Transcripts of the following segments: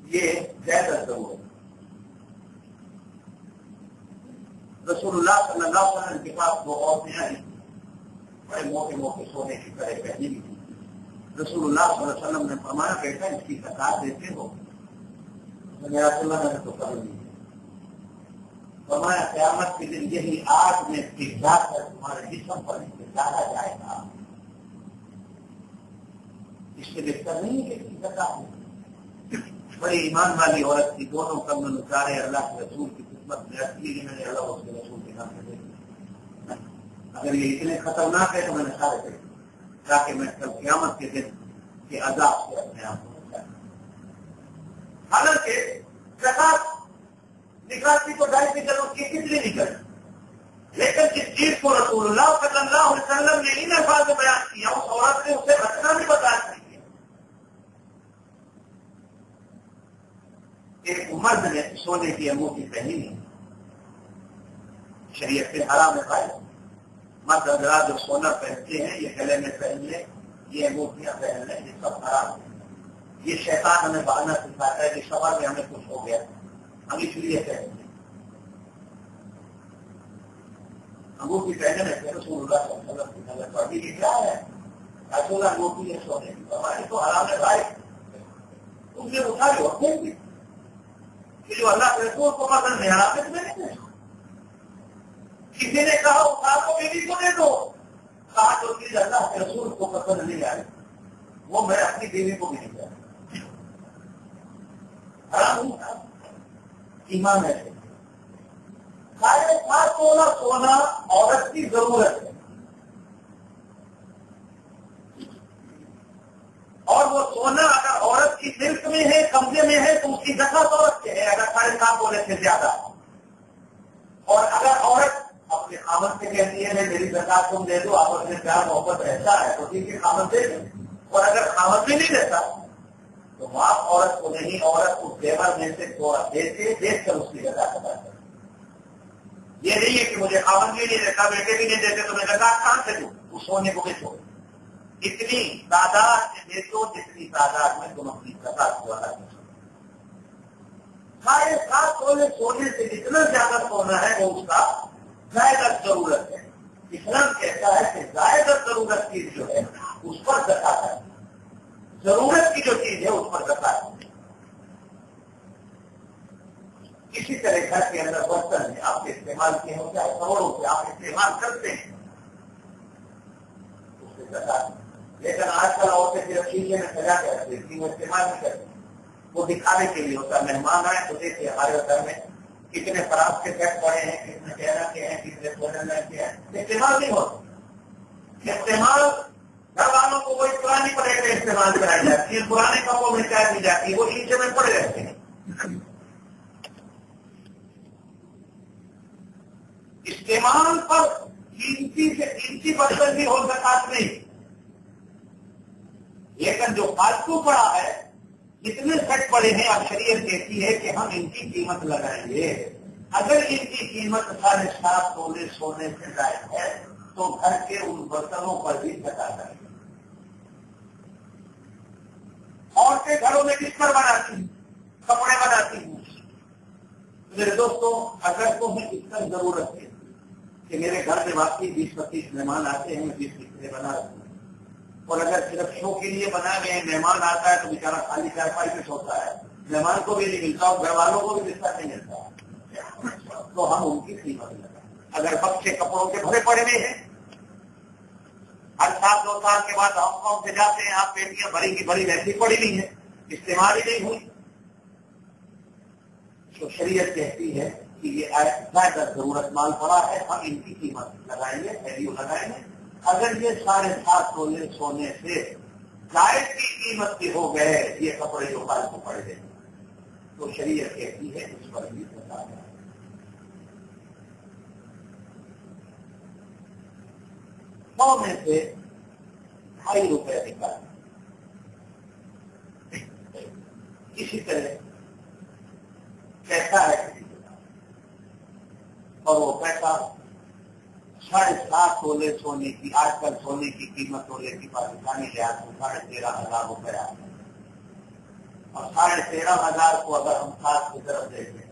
یہ زیادہ ضرورت. رسول اللہ صلی اللہ علیہ وسلم کے پاس وہ عورتیں آئی بڑے موٹے موٹے سونے کی طرح پہنی ہوئی تھی. رسول اللہ صلی اللہ علیہ وسلم نے فرمایا بیٹا اس کی زکات دیتے ہو؟ میرا اللہ نے تو کر دی. فرمایا قیامت کے دن یہی آگ میں پگھلا کر تمہارے جسم پر ڈالا جائے گا. اس سے بہتر نہیں ہے کہ اس کی زکات ہے. بڑی ایمان والی عورت تھی. دونوں کم نثارے اللہ کے رسول کی خدمت میں رکھ لی. میں نے اللہ اس کے رسول کے نام سے دیکھ. اگر یہ اتنے خطرناک ہے تو میں نے سارے دیکھ تاکہ میں کل قیامت کے دن کے عذاب سے اپنے آپ کو بچاؤں. حالانکہ زکات نکالتی تو ڈھائی کی ضرورت کی کتنی نکل، لیکن جس چیز کو رسول اللہ صلی اللہ علیہ وسلم نے ان الفاظ میں بیان کیا اس عورت نے اسے رکھنا بھی بتا دیا. ایک مرد نے سونے کی انگوٹھی پہنی نہیں، شریعت سے حرام ہے. مرد حضرات جو سونا پہنتے ہیں یہ گلے میں پہن لیں، یہ انگوٹھیاں پہن لیں، یہ سب حرام ہے. یہ شیطان ہمیں بہانا سکھاتا ہے کہ سوال میں ہمیں کچھ ہو گیا ہم اس لیے پہن لیں. انگوٹھی پہنے میں رسول اللہ صلی اللہ علیہ وسلم تو ابھی کیا ہے اصول انگوٹھی ہے سونے کی، ہماری تو حرام ہے بھائی. تم نے اٹھائی اور پھینک دی کہ جو اللہ کے رسول کو پسند نہیں آ رہا میں نہیں. کسی نے کہا اٹھا کو بیوی کو دے دو، کہا جو چیز اللہ کے رسول کو پسند نہیں آئی وہ میں اپنی بیوی کو بھی نہیں دیا. حرام ایمان ہے. ساڑھے 7 تولہ سونا عورت کی ضرورت ہے، اور وہ سونا اگر عورت کی ملک میں ہے قبضے میں ہے تو اس کی زکات عورت سے ہے اگر 7.5 تولے سے زیادہ. اور اگر عورت اپنے خامد سے کہتی ہے میری زکات تم دے دو، آپس میں پیار محبت رہتا ہے تو ٹھیک ہے خامد دے دو. اور اگر خامد میں نہیں دیتا تو باپ عورت کو نہیں، عورت اس زیور میں سے تھوڑا دیکھ کر اس کی زکات ادا کرے. یہ نہیں ہے کہ مجھے خامد بھی نہیں دیتا بیٹے بھی نہیں دیتے تو میں زکات کہاں سے دوں، اس سونے کو بھی چھوڑ. اتنی تعداد میں دے دو جتنی تعداد میں تم اپنی زکات کو ادا کر سکو. 7.5 تولے سونے سے جتنا زیادہ سونا ہے وہ اس کا زائدہ ضرورت ہے. اسلام کہتا ہے کہ زائدہ ضرورت چیز جو ہے اس پر زکات ہے، ضرورت کی جو چیز ہے اس پر زکات ہے. اسی طرح گھر کے اندر برتن ہے آپ کے استعمال کیے ہو چاہے کروڑوں سے آپ استعمال کرتے ہیں اس سے زکات. لیکن آج کل عورتیں صرف شیشے میں سجا کے رکھتی تھی، وہ استعمال نہیں کرتی. وہ دکھانے کے لیے ہوتا. مہمان آئے تو دیکھیے ہمارے گھر میں کتنے فراق کے سیٹ پڑے ہیں، کتنے چہرہ کے ہیں، کتنے بھوجن کے ہیں. استعمال نہیں ہوتا. استعمال گھر والوں کو وہی پرانی پلیٹیں استعمال کرائی جاتی ہے، پرانے کپوں میں چائے دی جاتی ہے، وہ نیچے میں پڑے رہتے ہیں. استعمال پر قیمتی سے قیمتی برتن بھی ہو زکات نہیں. لیکن جو فالتو پڑا ہے جتنے سیٹ پڑے ہیں اب شریعت کہتی ہے کہ ہم ان کی قیمت لگائیں گے. اگر ان کی قیمت 7.5 تولے سونے سے زائد ہے تو گھر کے ان برتنوں پر بھی زکات آئے گی. عورتیں گھروں میں بستر بناتی ہیں، کپڑے بناتی ہیں. میرے دوستوں اگر تمہیں اس کا ضرورت ہے کہ میرے گھر میں واقعی 20-25 مہمان آتے ہیں 20 بسترے بنا رہے ہیں، اور اگر صرف شو کے لیے بنا گئے مہمان آتا ہے تو بیچارہ خالی چارپائی پہ سوتا ہے، مہمان کو بھی نہیں ملتا اور گھر والوں کو بھی بستر نہیں ملتا تو ہم ان کی قیمت لگائیں. اگر بچے کپڑوں کے بھرے پڑے ہوئے ہیں ہر 7-2 سال کے بعد ہانگ کانگ سے جاتے ہیں آپ پیٹیاں بھری کی بھری ویسی پڑی ہوئی ہیں استعمال ہی نہیں ہوئی، تو شریعت کہتی ہے کہ یہ زیادہ ضرورت مال پڑا ہے ہم ان کی قیمت لگائیں گے، ویلیو لگائیں گے. اگر یہ 7.5 تولے سونے سے زائد کی قیمت کے ہو گئے یہ کپڑے جو فالتو پڑ گئے تو شریعت کہتی ہے اس پر بھی زکات ہے. 100 میں سے 2.5 روپے نکالیں. اسی طرح پیسہ ہے کسی کے پاس اور وہ پیسہ 7.5 تولے سونے کی، آج کل سونے کی قیمت تولے کی پاکستانی لحاظ سے 13,500 روپے آ ہے. اور 13,500 کو اگر ہم خاص کی طرف دیکھیں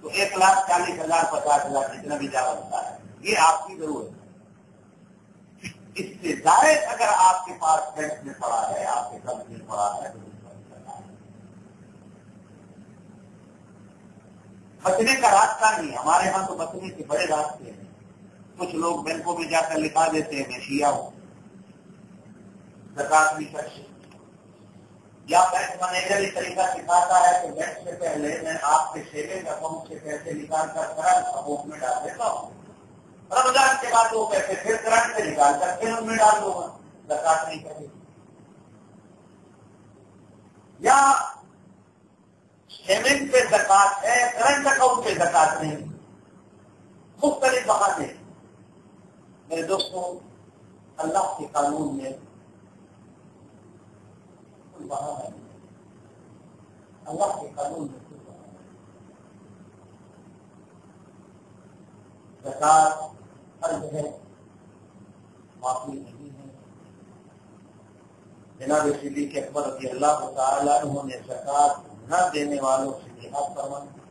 تو 1,40,000 50,000 جتنا بھی جا بنتا ہے یہ آپ کی ضرورت ہے. اس سے زائد اگر آپ کے پاس بینک میں پڑا ہے آپ کے قبض میں پڑا ہے تو بچنے کا راستہ نہیں. ہمارے ہاں تو بچنے کے بڑے راستے ہیں. کچھ لوگ بینکوں میں جا کر لکھا دیتے ہیں میں شیعہ ہوں زکات نہیں کرتے, یا بینک مینیجر اس طریقہ سکھاتا ہے کہ بینک سے پہلے میں آپ کے سیونگ اکاؤنٹ سے پیسے نکال کر کرنٹ اکاؤنٹ میں ڈال دیتا ہوں, رمضان کے بعد وہ پیسے پھر کرنٹ سے نکال کر پھر ان میں ڈال دوں گا, زکات نہیں کرے. یا سیونگ پہ زکات ہے کرنٹ اکاؤنٹ پہ زکات نہیں, مختلف بہانے. میرے دوستوں اللہ کے قانون میں کوئی بہانہ نہیں, اللہ کے قانون میں کوئی بہانہ نہیں. زکات فرض ہے, معافی نہیں ہے. جناب صدیق اکبر رضی اللہ تعالیٰ عنہ نے زکات نہ دینے والوں سے جہاد فرمایا.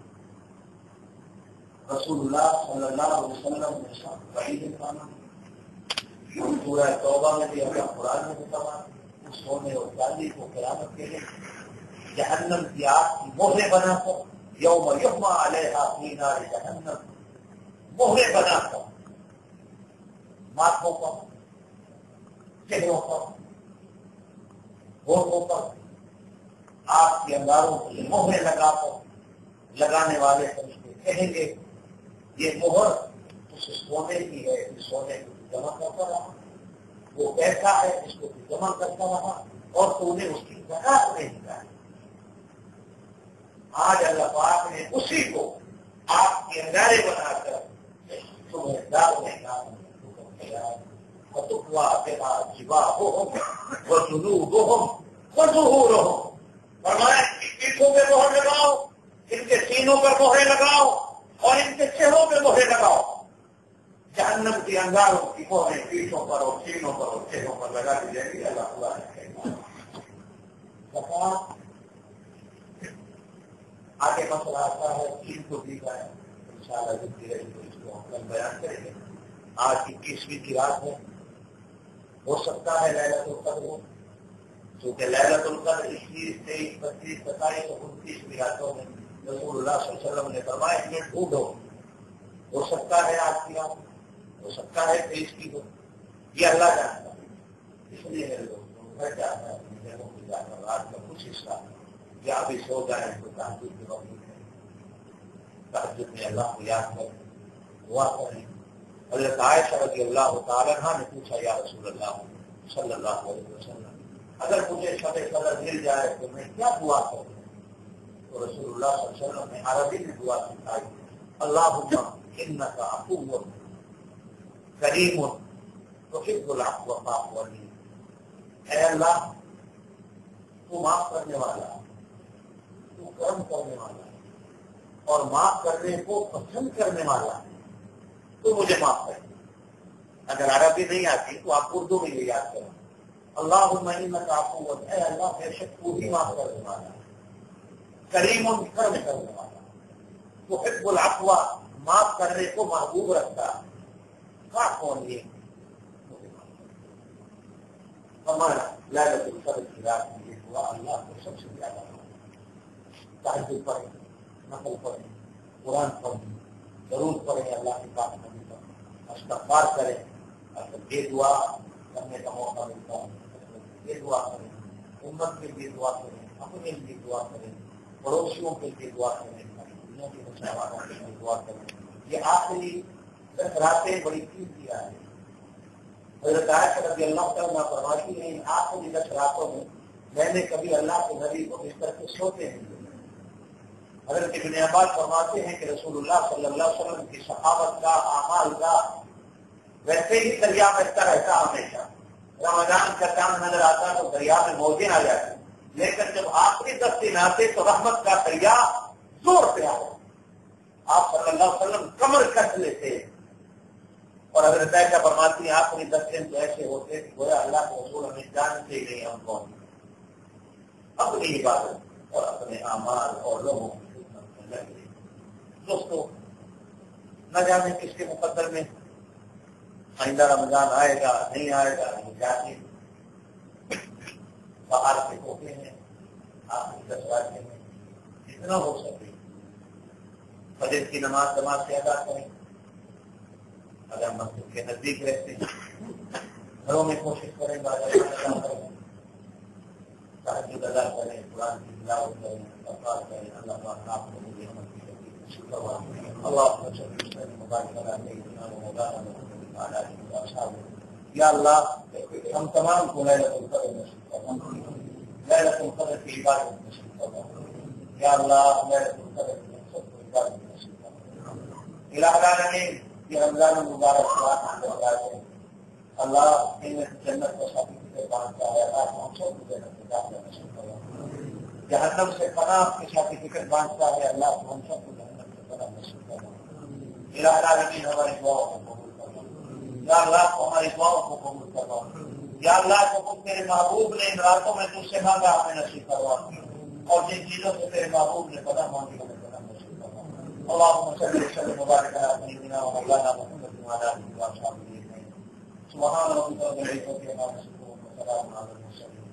رسول اللہ صلی اللہ علیہ وسلم نے سب وعید فرمایا. سورہ توبہ میں بھی اللہ قرآن میں بھی فرمایا اس سونے اور چاندی کو قیامت کے لیے جہنم کی آگ کی مہرے بنا کر یوم یحمى علیہا فی نار جہنم, مہرے بنا کر ماتھوں پر, چہروں پر, ہونٹوں پر آگ کے انگاروں کے مہرے لگا کر لگانے والے فرشتے کہیں گے یہ مہر اس سونے کی ہے, اس سونے کو جمع کرتا رہا, وہ پیسہ ہے اس کو جمع کرتا رہا اور تو نے اس کی زکات نہیں نکالی. آج اللہ پاک نے اسی کو آپ کے انگارے بنا کر تمہیں دار میں کام فتوا بها جباههم وجنوبهم وظهورهم, فرمایا پیٹھوں پہ مہر لگاؤ, ان کے سینوں پر مہرے لگاؤ اور ان کے چہروں پہ مہرے لگاؤ. جہنم کی انگاروں کی مہریں پیٹھوں پر اور سینوں پر اور چہروں پر لگا دی جائیں گی. اللہ تعالیٰ نے زکات. آگے مسئلہ آتا ہے تین کو بھی کا ہے, انشاءاللہ زندگی رہی تو اس کو ہم کل بیان کریں گے. آج 21ویں کی رات ہے, ہو سکتا ہے لیلۃ القدر ہو, کیونکہ لیلۃ القدر 21, 23, 25, 27 اور 29 راتوں میں رسول اللہ صلی اللہ علیہ وسلم نے فرمایا کہ ڈھونڈو. ہو سکتا ہے آج کی رات, ہو سکتا ہے 23 کی ہو, یہ اللہ جانتا ہے. اس لیے لوگ گھر جاتا ہے اپنی جگہوں کی جا کر رات کا کچھ حصہ یا ابھی سو جائیں تو تہجد کے وقت ہے, تہجد میں اللہ کو یاد کریں, دعا کریں. حضرت عائشہ رضی اللہ تعالیٰ عنہ نے پوچھا یا رسول اللہ صلی اللہ علیہ وسلم اگر مجھے شب قدر مل جائے تو میں کیا دعا کروں؟ تو رسول اللہ صلی اللہ علیہ وسلم نے عربی میں دعا سکھائی, اللہم انک عفو کریم تحب العفو فاعف عنی. اے اللہ تو معاف کرنے والا, تو کرم کرنے والا اور معاف کرنے کو پسند کرنے والا, تو مجھے معاف کر. اگر عربی نہیں آتی تو آپ اردو میں یہ یاد کریں, اللہم انک عفو, اے اللہ بے شک تو ہی معاف کرنے والا, کریم کرم کرنے والا, تحب العفو معاف کرنے کو محبوب رکھتا. فاعف عنی ہمارا لیلۃ القدر کی رات میں یہ دعا اللہ کو سب سے زیادہ تہجد پڑھیں, نفل پڑھیں, قرآن پڑھیں, ضرور پڑھیں, اللہ کی بات نبی پر استغفار کریں. اگر یہ دعا کرنے کا موقع ملتا ہے یہ دعا کریں, امت کے لیے دعا کریں, اپنے لیے دعا کریں, پڑوسیوں کے لیے دعا کریں, دنیا کے مسلمانوں کے لیے دعا کریں. یہ آخری 10 راتیں بڑی قیمتی ہے. حضرت عائشہ رضی اللہ تعالیٰ فرماتی ہیں آخری 10 راتوں میں نے کبھی اللہ کے نبی کو بستر پہ سوتے نہیں دیکھا. حضرت ابن عباس فرماتے ہیں کہ رسول اللہ صلی اللہ علیہ وسلم کی صحابت کا, اعمال کا ویسے ہی دریا بہتا رہتا ہمیشہ. رمضان کا چاند نظر آتا تو دریا میں موجیں آ جاتی, لیکن جب آخری 10 دن آتے تو رحمت کا دریا زور پہ آ جاتا. آپ صلی اللہ علیہ وسلم کمر کس لیتے. اور حضرت عائشہ فرماتی ہیں آخری 10 دن تو ایسے ہوتے کہ گویا اللہ کے رسول ہمیں جانتے ہی نہیں ہم کون. اپنی عبادت اور اپنے اعمال اور لوگوں کی خدمت میں لگے۔ دوستو، نہ جانے کس کے مقدر میں آئندہ رمضان آئے گا نہیں آئے گا، یہ جاتے باہر سے ہوتے ہیں آخری 10 واقعے میں جتنا ہو سکے فجر کی نماز جماعت سے ادا کریں۔ اگر مسجد کے نزدیک رہتے ہیں گھروں میں کوشش کریں باہر ادا کریں، تہجد ادا کریں، قرآن کی تلاوت کریں، استغفار کریں۔ اللہ پاک آپ کو مجھے عمل کی توفیق نصیب فرمائے۔ اللہ یا اللہ ہم تمام کو لیلۃ القدر نصیب فرما، لیلۃ القدر کی عبادت نصیب فرما۔ یا اللہ لیلۃ القدر کی سب کو عبادت نصیب فرما۔ الہ العالمین یہ رمضان المبارک کو آپ ہم بتائے اللہ ان جنت کا سرٹیفکیٹ بانٹتا ہے، اللہ ہم سب کو جنت میں داخلہ نصیب فرما۔ جہنم سے پناہ کے سرٹیفکیٹ بانٹتا ہے، اللہ ہم سب کو جہنم سے پناہ نصیب فرما۔ الہ العالمین ہماری دعاؤں کو قبول فرما۔ یا اللہ ہماری دعاؤں کو قبول کروا۔ یا اللہ جو کچھ تیرے محبوب نے ان راتوں میں تجھ سے مانگا ہمیں نصیب کروا، اور جن چیزوں سے تیرے محبوب نے پناہ مانگی ہمیں پناہ نصیب کروا۔ اللهم صل وسلم وبارك على سيدنا ومولانا محمد وعلى اله وصحبه اجمعين۔ سبحان ربك رب العزة عما يصفون وسلام على المرسلين۔